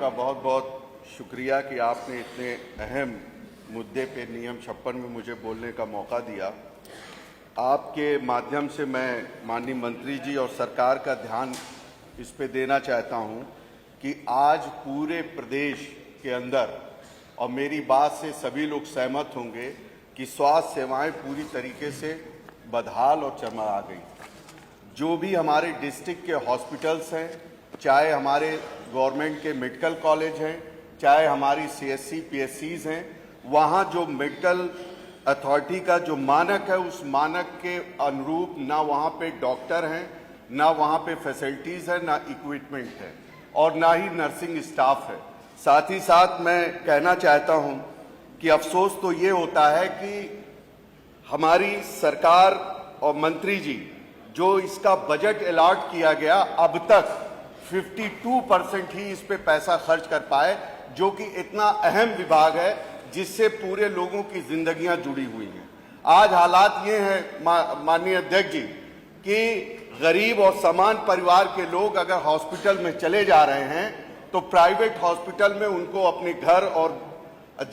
आपका बहुत बहुत शुक्रिया कि आपने इतने अहम मुद्दे पे नियम 56 में मुझे बोलने का मौका दिया। आपके माध्यम से मैं माननीय मंत्री जी और सरकार का ध्यान इस पे देना चाहता हूं कि आज पूरे प्रदेश के अंदर, और मेरी बात से सभी लोग सहमत होंगे कि स्वास्थ्य सेवाएं पूरी तरीके से बदहाल और चरमरा गई। जो भी हमारे डिस्ट्रिक्ट के हॉस्पिटल्स हैं, चाहे हमारे गवर्नमेंट के मेडिकल कॉलेज हैं, चाहे हमारी सीएससी पीएससीज हैं, वहाँ जो मेडिकल अथॉरिटी का जो मानक है उस मानक के अनुरूप ना वहाँ पे डॉक्टर हैं, ना वहाँ पे फैसिलिटीज़ है, ना इक्विपमेंट है और ना ही नर्सिंग स्टाफ है। साथ ही साथ मैं कहना चाहता हूँ कि अफसोस तो ये होता है कि हमारी सरकार और मंत्री जी जो इसका बजट अलॉट किया गया, अब तक 52% ही इस पे पैसा खर्च कर पाए, जो कि इतना अहम विभाग है जिससे पूरे लोगों की जिंदगियां जुड़ी हुई हैं। आज हालात ये हैं माननीय अध्यक्ष जी कि गरीब और समान परिवार के लोग अगर हॉस्पिटल में चले जा रहे हैं तो प्राइवेट हॉस्पिटल में उनको अपने घर और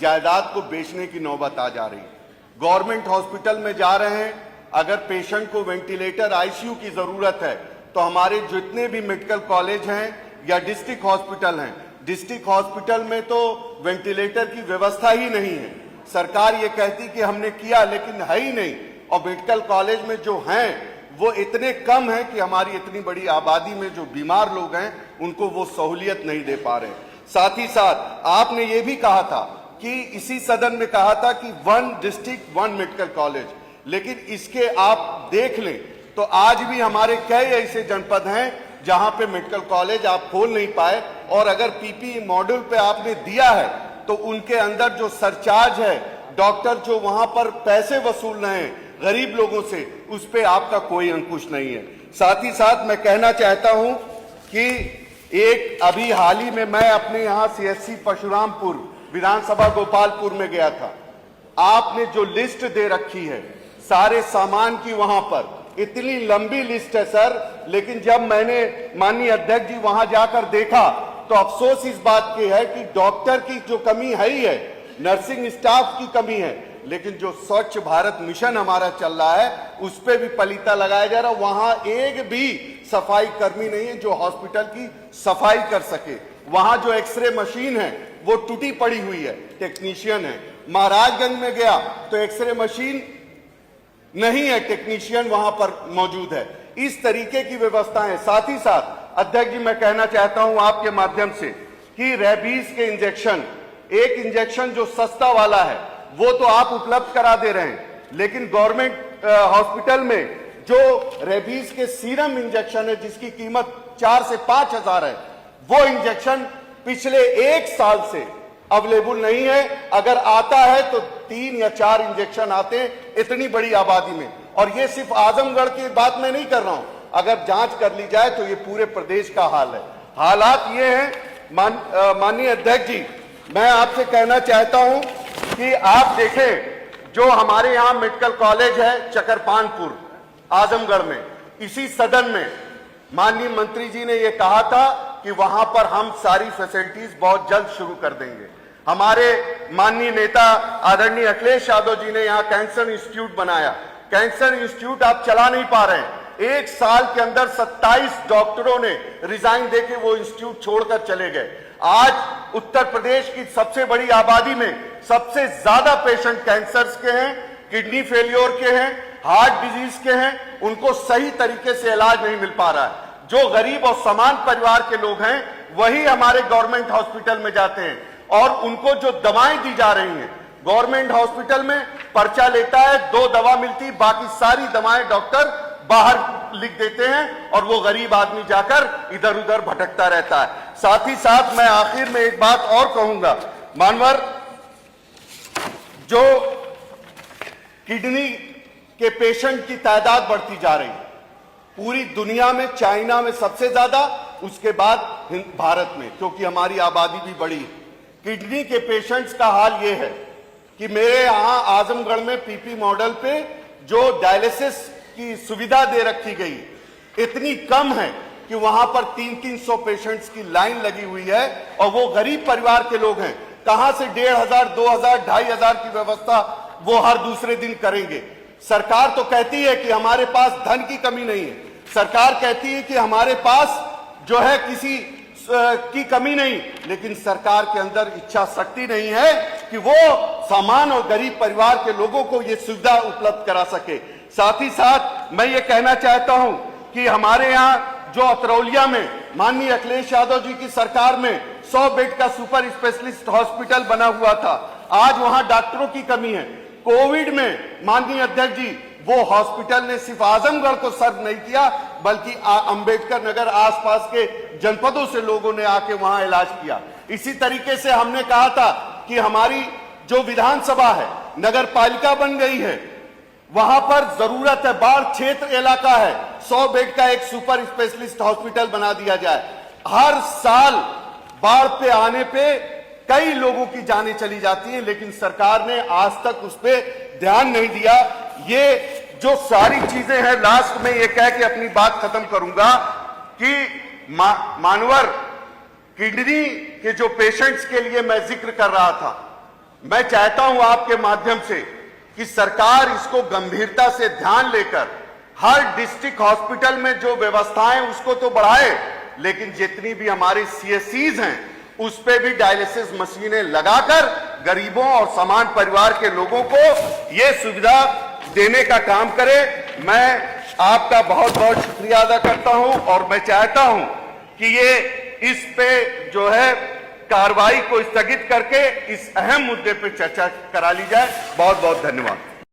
जायदाद को बेचने की नौबत आ जा रही है। गवर्नमेंट हॉस्पिटल में जा रहे हैं, अगर पेशेंट को वेंटिलेटर आईसीयू की जरूरत है तो हमारे जितने भी मेडिकल कॉलेज हैं या डिस्ट्रिक्ट हॉस्पिटल हैं, डिस्ट्रिक्ट हॉस्पिटल में तो वेंटिलेटर की व्यवस्था ही नहीं है। सरकार ये कहती कि हमने किया, लेकिन है ही नहीं। और मेडिकल कॉलेज में जो हैं वो इतने कम हैं कि हमारी इतनी बड़ी आबादी में जो बीमार लोग हैं उनको वो सहूलियत नहीं दे पा रहे। साथ ही साथ आपने ये भी कहा था कि इसी सदन में कहा था कि 1 डिस्ट्रिक्ट 1 मेडिकल कॉलेज, लेकिन इसके आप देख लें तो आज भी हमारे कई ऐसे जनपद हैं जहां पे मेडिकल कॉलेज आप खोल नहीं पाए। और अगर पीपीई मॉड्यूल पे आपने दिया है तो उनके अंदर जो सरचार्ज है, डॉक्टर जो वहां पर पैसे वसूल रहे हैं गरीब लोगों से, उस पे आपका कोई अंकुश नहीं है। साथ ही साथ मैं कहना चाहता हूं कि एक अभी हाल ही में मैं अपने यहां सीएससी परशुरामपुर विधानसभा गोपालपुर में गया था। आपने जो लिस्ट दे रखी है सारे सामान की, वहां पर इतनी लंबी लिस्ट है सर, लेकिन जब मैंने माननीय अध्यक्ष जी वहां जाकर देखा तो अफसोस इस बात की है कि डॉक्टर की जो कमी है ही है, नर्सिंग स्टाफ की कमी है, लेकिन जो स्वच्छ भारत मिशन हमारा चल रहा है उस पे भी पलीता लगाया जा रहा है। वहां एक भी सफाई कर्मी नहीं है जो हॉस्पिटल की सफाई कर सके। वहां जो एक्सरे मशीन है वो टूटी पड़ी हुई है, टेक्नीशियन है। महाराजगंज में गया तो एक्सरे मशीन नहीं है, टेक्नीशियन वहां पर मौजूद है। इस तरीके की व्यवस्थाएं। साथ ही साथ अध्यक्ष जी मैं कहना चाहता हूं आपके माध्यम से कि रेबीज के इंजेक्शन, एक इंजेक्शन जो सस्ता वाला है वो तो आप उपलब्ध करा दे रहे हैं, लेकिन गवर्नमेंट हॉस्पिटल में जो रेबीज के सीरम इंजेक्शन है जिसकी कीमत 4 से 5 हजार है, वो इंजेक्शन पिछले 1 साल से अवेलेबल नहीं है। अगर आता है तो 3 या 4 इंजेक्शन आते हैं इतनी बड़ी आबादी में। और ये सिर्फ आजमगढ़ की बात मैं नहीं कर रहा हूं, अगर जांच कर ली जाए तो ये पूरे प्रदेश का हाल है। हालात ये हैं माननीय अध्यक्ष जी, मैं आपसे कहना चाहता हूं कि आप देखें जो हमारे यहां मेडिकल कॉलेज है चकरपानपुर आजमगढ़ में, इसी सदन में माननीय मंत्री जी ने यह कहा था कि वहां पर हम सारी फैसिलिटीज बहुत जल्द शुरू कर देंगे। हमारे माननीय नेता आदरणीय अखिलेश यादव जी ने यहां कैंसर इंस्टीट्यूट बनाया। कैंसर इंस्टीट्यूट आप चला नहीं पा रहे हैं। 1 साल के अंदर 27 डॉक्टरों ने रिजाइन देके वो इंस्टीट्यूट छोड़कर चले गए। आज उत्तर प्रदेश की सबसे बड़ी आबादी में सबसे ज्यादा पेशेंट कैंसर के हैं, किडनी फेलियर के हैं, हार्ट डिजीज के हैं, उनको सही तरीके से इलाज नहीं मिल पा रहा है। जो गरीब और समान परिवार के लोग हैं वही हमारे गवर्नमेंट हॉस्पिटल में जाते हैं और उनको जो दवाएं दी जा रही हैं, गवर्नमेंट हॉस्पिटल में पर्चा लेता है, 2 दवा मिलती, बाकी सारी दवाएं डॉक्टर बाहर लिख देते हैं और वो गरीब आदमी जाकर इधर उधर भटकता रहता है। साथ ही साथ मैं आखिर में एक बात और कहूंगा, मानवर, जो किडनी के पेशेंट की तादाद बढ़ती जा रही है पूरी दुनिया में, चाइना में सबसे ज्यादा, उसके बाद भारत में, क्योंकि हमारी आबादी भी बड़ी। किडनी के पेशेंट्स का हाल यह है कि मेरे यहां आजमगढ़ में पीपी मॉडल पे जो डायलिसिस की सुविधा दे रखी गई इतनी कम है कि वहां पर 300 पेशेंट्स की लाइन लगी हुई है और वो गरीब परिवार के लोग हैं। कहां से 1,500, 2,000, 2,500 की व्यवस्था वो हर दूसरे दिन करेंगे? सरकार तो कहती है कि हमारे पास धन की कमी नहीं है, सरकार कहती है कि हमारे पास जो है किसी की कमी नहीं, लेकिन सरकार के अंदर इच्छा शक्ति नहीं है कि वो सामान्य और गरीब परिवार के लोगों को ये सुविधा उपलब्ध करा सके। साथ ही साथ मैं ये कहना चाहता हूं कि हमारे यहाँ जो अतरौलिया में माननीय अखिलेश यादव जी की सरकार में 100 बेड का सुपर स्पेशलिस्ट हॉस्पिटल बना हुआ था, आज वहां डॉक्टरों की कमी है। कोविड में माननीय अध्यक्ष जी वो हॉस्पिटल ने सिर्फ आजमगढ़ को सर्व नहीं किया, बल्कि अंबेडकर नगर आसपास के जनपदों से लोगों ने आके वहां इलाज किया। इसी तरीके से हमने कहा था कि हमारी जो विधानसभा है, नगर पालिका बन गई है, वहां पर जरूरत है, बाढ़ क्षेत्र इलाका है, 100 बेड का एक सुपर स्पेशलिस्ट हॉस्पिटल बना दिया जाए। हर साल बाढ़ पे आने पे कई लोगों की जानें चली जाती हैं, लेकिन सरकार ने आज तक उस पर ध्यान नहीं दिया। ये जो सारी चीजें हैं, लास्ट में ये कह के अपनी बात खत्म करूंगा कि मानवर किडनी के जो पेशेंट्स के लिए मैं जिक्र कर रहा था, मैं चाहता हूं आपके माध्यम से कि सरकार इसको गंभीरता से ध्यान लेकर हर डिस्ट्रिक्ट हॉस्पिटल में जो व्यवस्थाएं उसको तो बढ़ाए, लेकिन जितनी भी हमारे सीएससीज हैं उस पे भी डायलिसिस मशीनें लगाकर गरीबों और सामान्य परिवार के लोगों को ये सुविधा देने का काम करे। मैं आपका बहुत बहुत शुक्रिया अदा करता हूं और मैं चाहता हूं कि ये इस पे जो है कार्रवाई को स्थगित करके इस अहम मुद्दे पे चर्चा करा ली जाए। बहुत बहुत धन्यवाद।